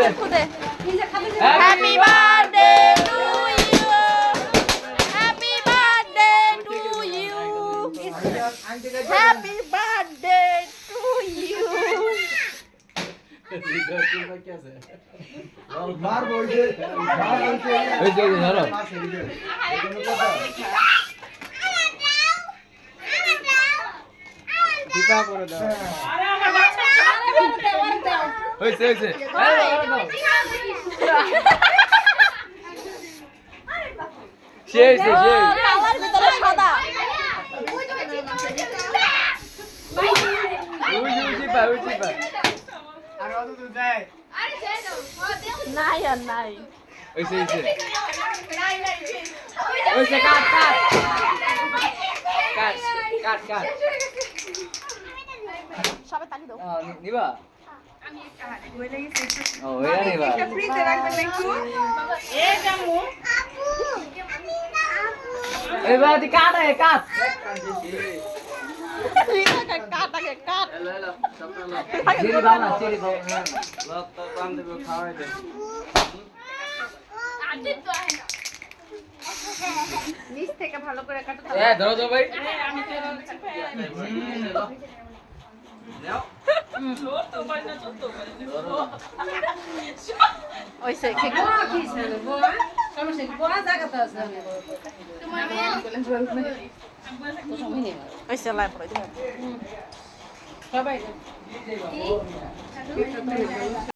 Happy birthday to you. Happy birthday to you. Happy birthday to you. মার বলছে ওই যে ধরো দীপা করে দাও হইছে হইছে সেই সেই সেই কালার ভিতরে সাদা। উজি পা আর অত তো যায় নাই আর নাই। হইছে হইছে হইছে কাট কাট কাট কাট কাট সবাই তালি দাও। নিবা ও এরা নিবা এবার দি কাট এ কাট কাট আগে কাট। চিনি দাও না চিনি দাও লত তো পান দেব খাওয়াই দে নিচ থেকে ভালো করে কাটো। এ ধরো তো ভাই ওইসে ঠিক ওইসে লাই পড়ে।